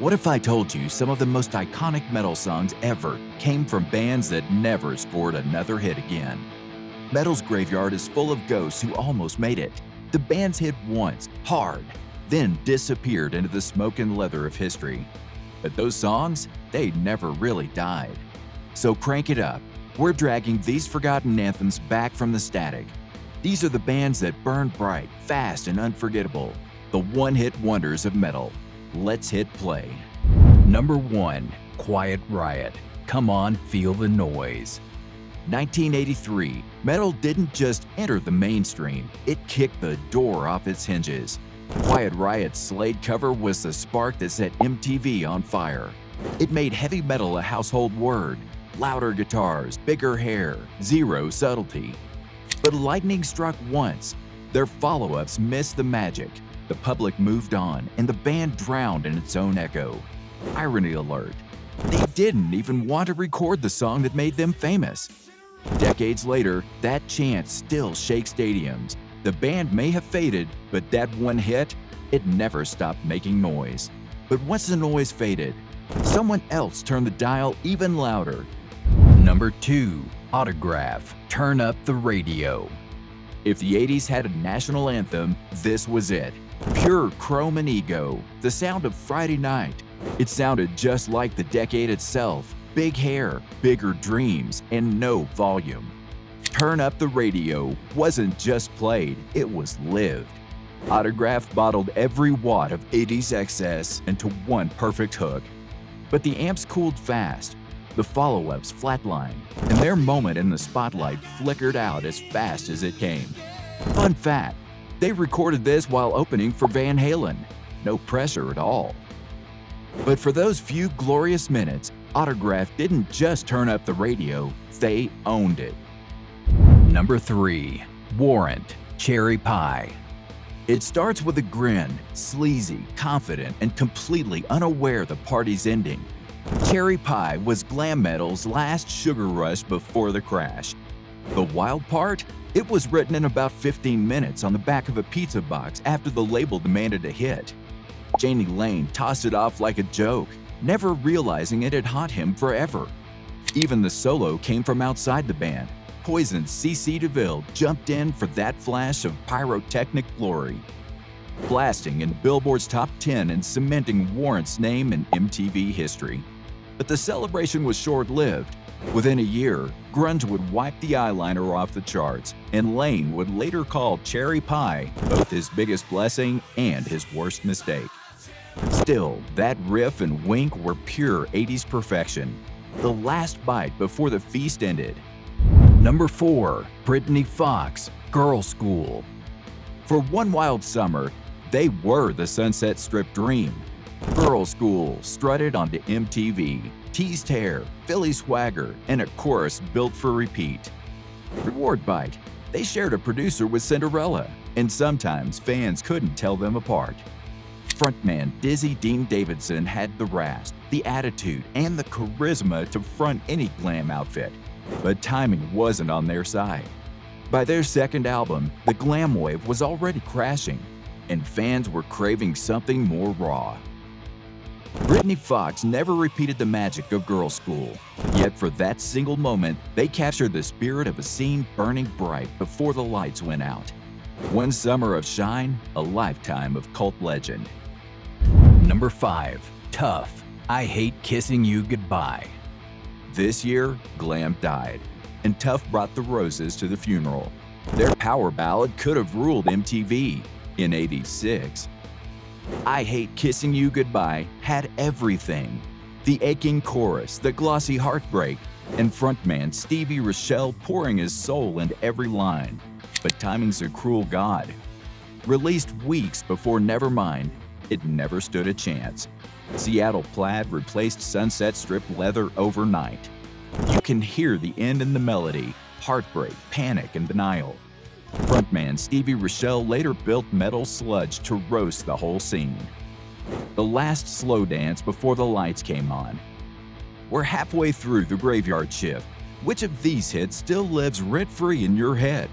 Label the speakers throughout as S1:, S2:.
S1: What if I told you some of the most iconic metal songs ever came from bands that never scored another hit again? Metal's graveyard is full of ghosts who almost made it. The bands hit once, hard, then disappeared into the smoke and leather of history. But those songs, they never really died. So crank it up. We're dragging these forgotten anthems back from the static. These are the bands that burn bright, fast, and unforgettable. The one-hit wonders of metal. Let's hit play. Number 1. Quiet Riot. Come on, feel the noise. 1983, metal didn't just enter the mainstream, it kicked the door off its hinges. Quiet Riot's Slade cover was the spark that set MTV on fire. It made heavy metal a household word. Louder guitars, bigger hair, zero subtlety. But lightning struck once. Their follow-ups missed the magic. The public moved on, and the band drowned in its own echo. Irony alert. They didn't even want to record the song that made them famous. Decades later, that chant still shakes stadiums. The band may have faded, but that one hit, it never stopped making noise. But once the noise faded, someone else turned the dial even louder. Number 2. Autograph. Turn up the radio. If the 80s had a national anthem, this was it. Pure chrome and ego, the sound of Friday night. It sounded just like the decade itself. Big hair, bigger dreams, and no volume. Turn Up the Radio wasn't just played, it was lived. Autograph bottled every watt of 80s excess into one perfect hook. But the amps cooled fast, the follow-ups flatlined, and their moment in the spotlight flickered out as fast as it came. Fun fact, they recorded this while opening for Van Halen. No pressure at all. But for those few glorious minutes, Autograph didn't just turn up the radio, they owned it. Number 3. Warrant. Cherry Pie. It starts with a grin, sleazy, confident, and completely unaware the party's ending. Cherry Pie was glam metal's last sugar rush before the crash. The wild part? It was written in about 15 minutes on the back of a pizza box after the label demanded a hit. Jani Lane tossed it off like a joke, never realizing it had haunted him forever. Even the solo came from outside the band. Poison's 𝐃𝐨𝐧'𝐭 DeVille jumped in for that flash of pyrotechnic glory, blasting in Billboard's top 10 and cementing Warrant's name in MTV history. But the celebration was short-lived. Within a year, grunge would wipe the eyeliner off the charts, and Lane would later call Cherry Pie both his biggest blessing and his worst mistake. Still, that riff and wink were pure 80s perfection. The last bite before the feast ended. Number 4. Britny Fox. Girl School. For one wild summer, they were the Sunset Strip dream. Girl School strutted onto MTV, teased hair, Philly swagger, and a chorus built for repeat. Reward bite. They shared a producer with Cinderella, and sometimes fans couldn't tell them apart. Frontman Dizzy Dean Davidson had the rasp, the attitude, and the charisma to front any glam outfit, but timing wasn't on their side. By their second album, the glam wave was already crashing, and fans were craving something more raw. Britny Fox never repeated the magic of Girl School, yet for that single moment, they captured the spirit of a scene burning bright before the lights went out. One summer of shine, a lifetime of cult legend. Number 5. Tuff. I Hate Kissing You Goodbye. This year, glam died, and Tuff brought the roses to the funeral. Their power ballad could have ruled MTV in '86. I Hate Kissing You Goodbye had everything. The aching chorus, the glossy heartbreak, and frontman Stevie Rachelle pouring his soul into every line. But timing's a cruel god. Released weeks before Nevermind, it never stood a chance. Seattle Plaid replaced Sunset Strip leather overnight. You can hear the end in the melody, heartbreak, panic, and denial. Frontman Stevie Rachelle later built metal sludge to roast the whole scene. The last slow dance before the lights came on. We're halfway through the graveyard shift. Which of these hits still lives rent-free in your head?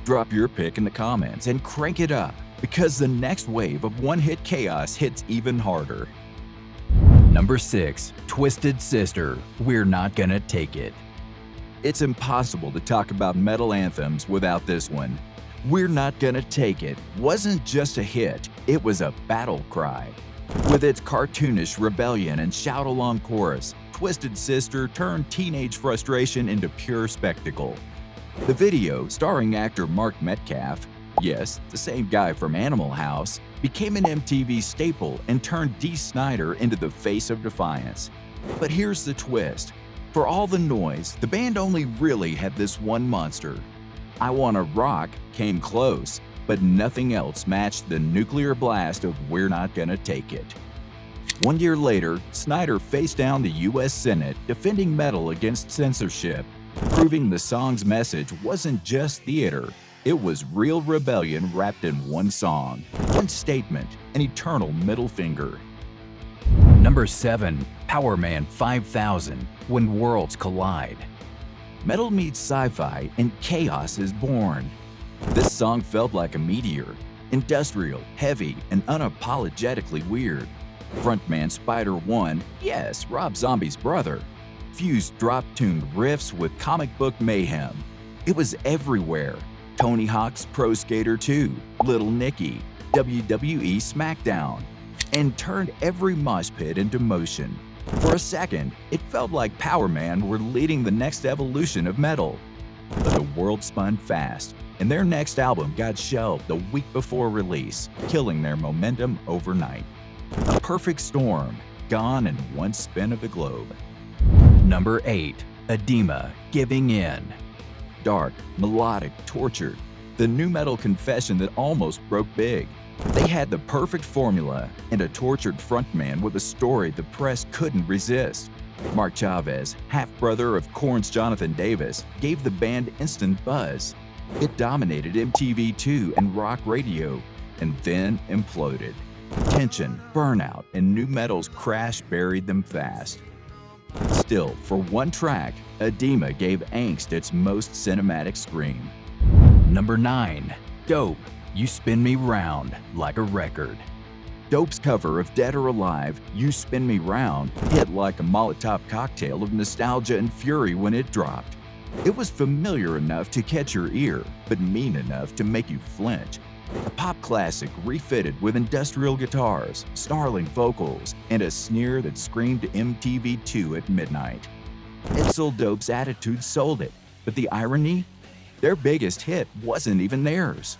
S1: Drop your pick in the comments and crank it up, because the next wave of one-hit chaos hits even harder. Number 6. Twisted Sister, We're Not Gonna Take It. It's impossible to talk about metal anthems without this one. We're Not Gonna Take It wasn't just a hit, it was a battle cry. With its cartoonish rebellion and shout-along chorus, Twisted Sister turned teenage frustration into pure spectacle. The video, starring actor Mark Metcalf, yes, the same guy from Animal House, became an MTV staple and turned Dee Snider into the face of defiance. But here's the twist. For all the noise, the band only really had this one monster. I Wanna Rock came close, but nothing else matched the nuclear blast of We're Not Gonna Take It. 1 year later, Snider faced down the US Senate defending metal against censorship, proving the song's message wasn't just theater, it was real rebellion wrapped in one song, one statement, an eternal middle finger. Number 7. Powerman 5000, When Worlds Collide. Metal meets sci-fi and chaos is born. This song felt like a meteor, industrial, heavy, and unapologetically weird. Frontman Spider-1, yes, Rob Zombie's brother, fused drop-tuned riffs with comic book mayhem. It was everywhere. Tony Hawk's Pro Skater 2, Little Nicky, WWE SmackDown, and turned every mosh pit into motion. For a second, it felt like Powerman were leading the next evolution of metal. But the world spun fast, and their next album got shelved the week before release, killing their momentum overnight. A perfect storm, gone in one spin of the globe. Number 8. Adema, Giving In. Dark, melodic, tortured, the nu metal confession that almost broke big. They had the perfect formula and a tortured frontman with a story the press couldn't resist. Mark Chavez, half-brother of Korn's Jonathan Davis, gave the band instant buzz. It dominated MTV2 and rock radio, and then imploded. Tension, burnout, and nu metal's crash buried them fast. Still, for one track, Adema gave angst its most cinematic scream. Number 9. Dope, You Spin Me Round Like a Record. Dope's cover of Dead or Alive, You Spin Me Round hit like a Molotov cocktail of nostalgia and fury when it dropped. It was familiar enough to catch your ear, but mean enough to make you flinch. A pop classic refitted with industrial guitars, snarling vocals, and a sneer that screamed MTV2 at midnight. Edsel Dope's attitude sold it, but the irony? Their biggest hit wasn't even theirs.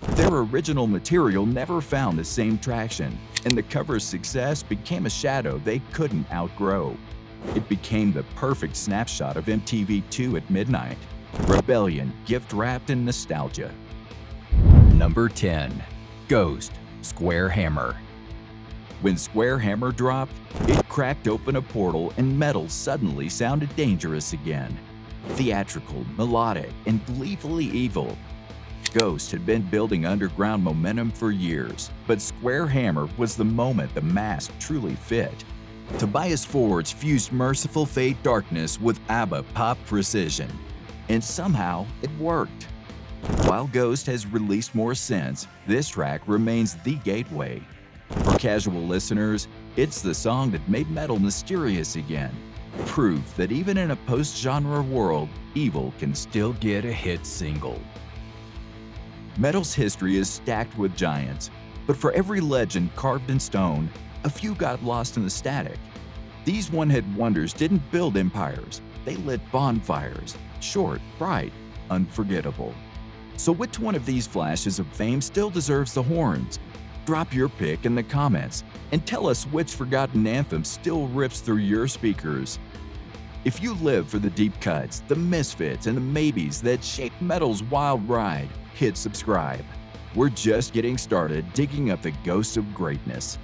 S1: Their original material never found the same traction, and the cover's success became a shadow they couldn't outgrow. It became the perfect snapshot of MTV2 at midnight. Rebellion gift-wrapped in nostalgia. Number 10. Ghost, Square Hammer. When Square Hammer dropped, it cracked open a portal and metal suddenly sounded dangerous again. Theatrical, melodic, and gleefully evil. Ghost had been building underground momentum for years, but Square Hammer was the moment the mask truly fit. Tobias Forge fused Merciful Fate darkness with ABBA pop precision, and somehow it worked. While Ghost has released more since, this track remains the gateway. For casual listeners, it's the song that made metal mysterious again. Proof that even in a post-genre world, evil can still get a hit single. Metal's history is stacked with giants, but for every legend carved in stone, a few got lost in the static. These one-hit wonders didn't build empires, they lit bonfires, short, bright, unforgettable. So which one of these flashes of fame still deserves the horns? Drop your pick in the comments and tell us which forgotten anthem still rips through your speakers. If you live for the deep cuts, the misfits, and the maybes that shaped metal's wild ride, hit subscribe. We're just getting started digging up the ghosts of greatness.